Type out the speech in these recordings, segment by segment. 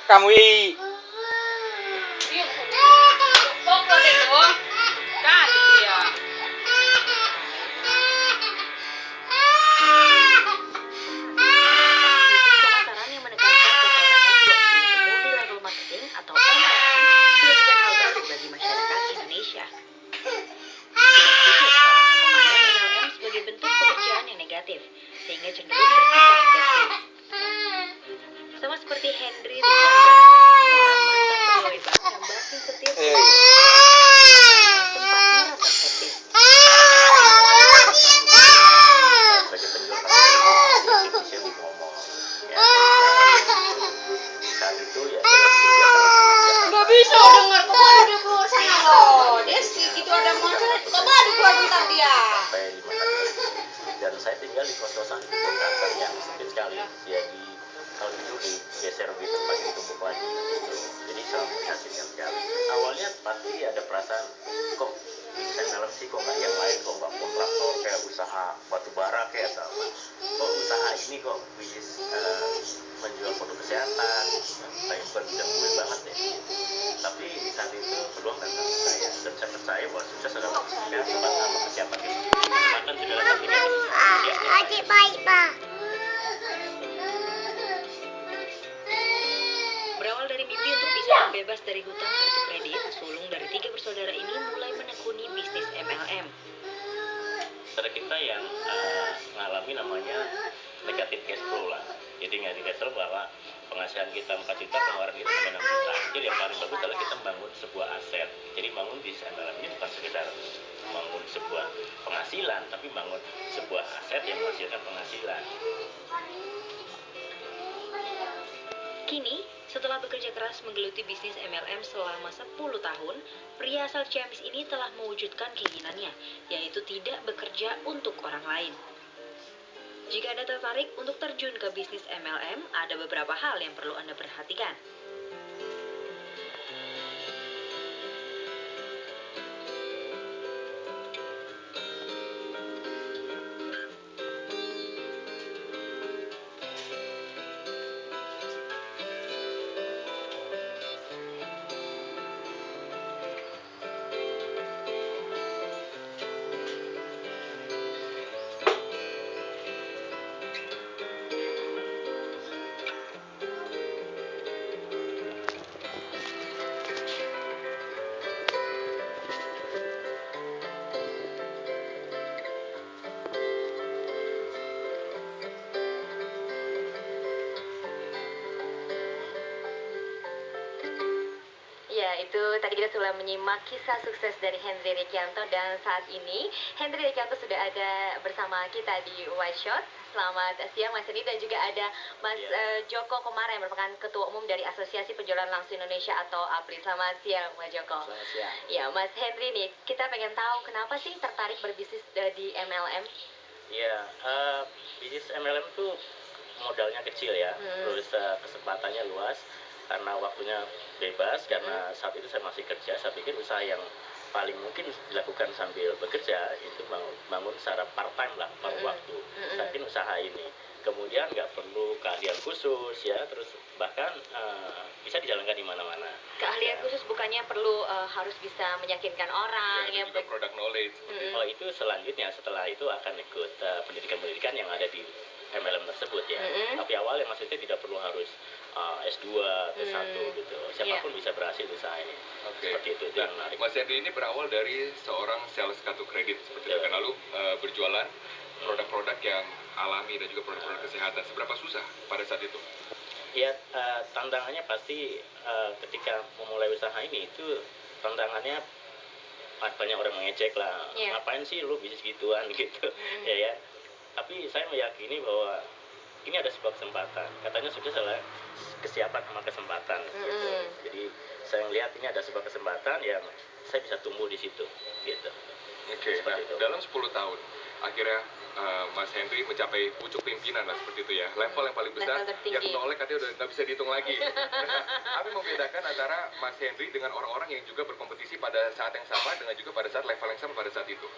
kamu i. Pemasaran yang menekankan kekuatan network yaitu multi-level marketing atau MLM sudah bukan hal baru bagi masyarakat Indonesia. Tidak sedikit orang yang memandang MLM sebagai bentuk pekerjaan yang negatif, sehingga cenderung bersikap skeptis. Sama seperti Henry Rijanto, seorang mantan pegawai bank yang bakti setir sempat merasa skeptis. Sebagai penjual Indonesia di ngomong ya, saat itu ya nggak bisa dengar, kamu ada di keluar sana loh. Desi gitu ada masalah, coba di keluar bentar dia. sampai 5 kali. Dan saya tinggal di kos-kosan di kontrakan yang sempit sekali. Jadi kalau itu digeser lebih tempat ditumpuk lagi gitu. Jadi sangat memprihatinkan sekali. Awalnya pasti ada perasaan kok bisa dalam sih, kok nggak yang lain, kok nggak kontraktor kayak usaha batu bara kayak sama. Kok usaha ini kok bisnis menjual produk kesehatan, kayak bukan bidang gue banget ya. Tapi saat itu peluang datang ke saya dan saya percaya bahwa sukses adalah kesehatan sama kesiapan itu. Kesempatan sudah datang ini. Adik baik pak. Berawal dari mimpi untuk bisa terbebas dari hutang kartu kredit, sulung dari 3 bersaudara ini mulai menekuni bisnis MLM. Saudara kita yang mengalami namanya negatif cash flow lah. Jadi nggak dikasih bahwa penghasilan kita 4 juta, pengeluaran kita sampai 6 juta. Jadi yang paling bagus adalah kita membangun sebuah aset. Jadi bangun bisnis MLM ini bukan sekedar membangun sebuah penghasilan, tapi bangun sebuah aset yang menghasilkan penghasilan. Kini, setelah bekerja keras menggeluti bisnis MLM selama 10 tahun, pria asal Ciamis ini telah mewujudkan keinginannya, yaitu tidak bekerja untuk orang lain. Jika Anda tertarik untuk terjun ke bisnis MLM, ada beberapa hal yang perlu Anda perhatikan. Ya, itu tadi kita sudah menyimak kisah sukses dari Henry Rijanto, dan saat ini Henry Rijanto sudah ada bersama kita di White Shot. Selamat siang Mas Henry, dan juga ada Mas Joko Komara yang merupakan Ketua Umum dari Asosiasi Penjualan Langsung Indonesia atau APLI. Selamat siang Mas Joko. Selamat siang. Ya, Mas Henry nih, kita pengen tahu kenapa sih tertarik berbisnis di MLM? Ya, bisnis MLM tuh modalnya kecil ya, terus kesempatannya luas karena waktunya bebas. Karena saat itu saya masih kerja, saya pikir usaha yang paling mungkin dilakukan sambil bekerja itu bangun secara part time lah, paruh waktu. Saya pikir usaha ini kemudian nggak perlu keahlian khusus ya, terus bahkan bisa dijalankan di mana-mana. Keahlian khusus bukannya perlu harus bisa meyakinkan orang ya, juga product knowledge. Oh, itu selanjutnya, setelah itu akan ikut pendidikan-pendidikan yang ada di MLM tersebut ya. Tapi awalnya maksudnya tidak perlu harus S2 atau S1 gitu. Siapapun bisa berhasil usaha ini. Seperti itu. Nah, Mas Henry ini berawal dari seorang sales kartu kredit seperti itu kan, lalu berjualan produk-produk yang alami dan juga produk-produk kesehatan. Seberapa susah pada saat itu? Ya, tantangannya pasti ketika memulai usaha ini itu tantangannya banyak orang mengejek lah. Ngapain sih lu bisnis gituan gitu. Ya. Tapi saya meyakini bahwa ini ada sebuah kesempatan. Katanya sukses adalah kesiapan sama kesempatan gitu. Jadi saya melihat ini ada sebuah kesempatan yang saya bisa tumbuh di situ gitu. Nah, dalam 10 tahun akhirnya Mas Henry mencapai pucuk pimpinan lah seperti itu ya, level yang paling besar, yang nolek katanya udah nggak bisa dihitung lagi. Apa yang membedakan antara Mas Henry dengan orang-orang yang juga berkompetisi pada saat yang sama dengan juga pada saat level yang sama pada saat itu?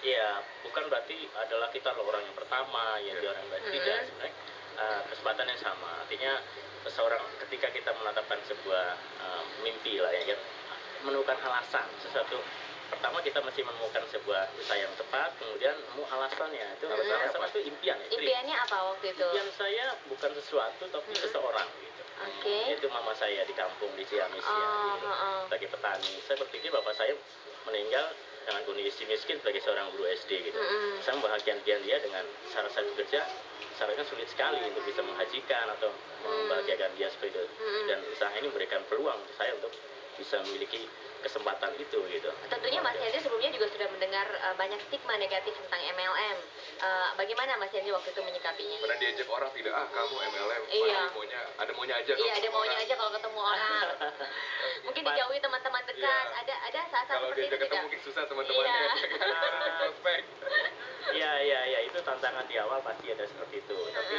Ya, bukan berarti adalah kita orang yang pertama yang orang yang tidak. Sebenarnya kesempatan yang sama. Artinya seseorang ketika kita menetapkan sebuah mimpi lah ya, menemukan alasan sesuatu. Pertama kita mesti menemukan sebuah usaha yang tepat, kemudian nemu alasannya. Itu alasan itu impian ya. Impiannya apa waktu itu? Impian saya bukan sesuatu tapi seseorang gitu. Oke. Itu mama saya di kampung di Ciamis ya, gitu. Sebagai petani. Saya berpikir bapak saya meninggal dengan kondisi miskin sebagai seorang guru SD gitu. Saya membahagiakan dia dengan cara saya bekerja. Seharusnya sulit sekali untuk bisa menghajikan atau membahagiakan dia seperti itu. Dan usaha ini memberikan peluang untuk saya untuk bisa memiliki kesempatan itu gitu. Tentunya Mas Henry sebelumnya juga sudah mendengar banyak stigma negatif tentang MLM. Bagaimana Mas Henry waktu itu menyikapinya? Pernah diajak orang tidak, kamu MLM, Iya. maunya aja. Iya, ada maunya aja kalau ketemu orang. Mungkin dijauhi teman-teman dekat. Iya. Ada saat-saat Kalau seperti itu diajak ketemu tidak? mungkin susah teman-temannya. Iya. Prospek. Iya, itu tantangan di awal pasti ada seperti itu. Tapi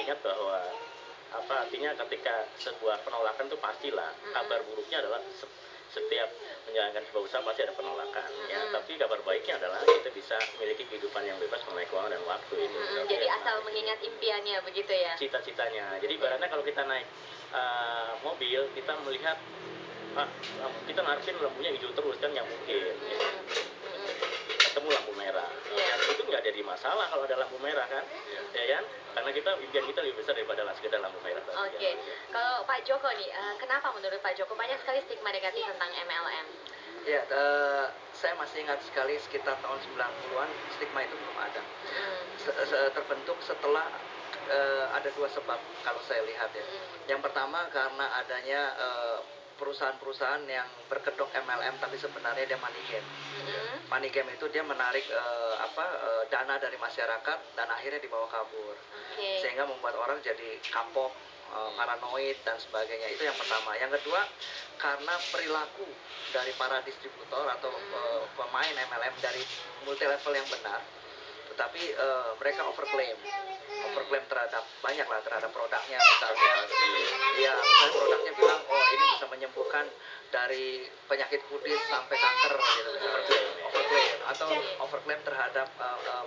ingat bahwa artinya ketika sebuah penolakan itu pastilah. Kabar buruknya adalah setiap menjalankan sebuah usaha pasti ada penolakan ya, tapi kabar baiknya adalah kita bisa memiliki kehidupan yang bebas mengenai keuangan dan waktu itu. Jadi asal mengingat impiannya begitu ya. Cita-citanya. Jadi ibaratnya kalau kita naik mobil, kita melihat kita ngarepin lampunya hijau terus kan nggak mungkin. Ya. Ketemu lampu merah. Ya, itu nggak jadi masalah kalau ada lampu merah kan, ya kan? Karena impian kita lebih besar daripada sekedar lampu merah. Oke. Kalau Pak Joko nih, kenapa menurut Pak Joko banyak sekali stigma negatif tentang MLM? Ya, saya masih ingat sekali sekitar tahun 90-an stigma itu belum ada. Terbentuk setelah ada dua sebab kalau saya lihat ya. Yang pertama karena adanya perusahaan-perusahaan yang berkedok MLM tapi sebenarnya dia money game. Money game itu dia menarik dana dari masyarakat dan akhirnya dibawa kabur. Sehingga membuat orang jadi kapok, paranoid dan sebagainya. Itu yang pertama. Yang kedua, karena perilaku dari para distributor atau pemain MLM dari multi level yang benar, tetapi mereka overclaim terhadap terhadap produknya misalnya. Ya, misalnya produknya bilang ini bisa menyembuhkan dari penyakit kudis sampai kanker gitu. Overclaim atau overclaim terhadap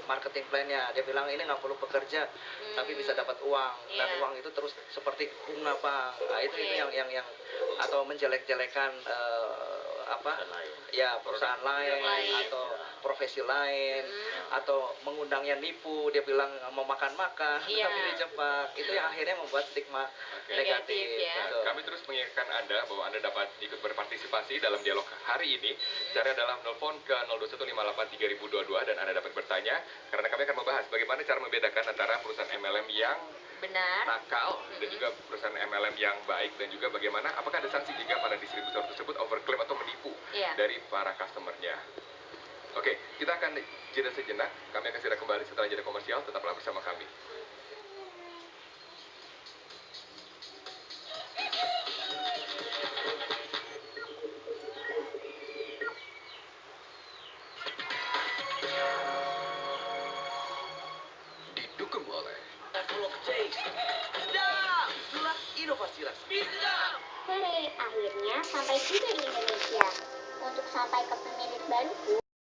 marketing plan-nya. Dia bilang ini nggak perlu bekerja tapi bisa dapat uang dan uang itu terus seperti bunga Pak. Nah, itu yang atau menjelek-jelekan perusahaan lain atau profesi lain atau mengundangnya nipu, dia bilang mau makan-makan tapi dijebak. Itu yang akhirnya membuat stigma negatif ya. gitu. Kami terus mengingatkan Anda bahwa Anda dapat ikut berpartisipasi dalam dialog hari ini. Cara dalam telepon ke 02158322 dan Anda dapat bertanya karena kami akan membahas bagaimana cara membedakan antara perusahaan MLM yang benar, nakal dan juga perusahaan MLM yang baik, dan juga bagaimana apakah ada sanksi jika para distributor tersebut overclaim atau menipu dari para customernya. Oke, kita akan jeda sejenak. Kami akan segera kembali setelah jeda komersial. Tetaplah bersama kami. Didukung oleh Inovasi rasa. Hei, akhirnya sampai juga di Indonesia. Untuk sampai ke pemilik baruku,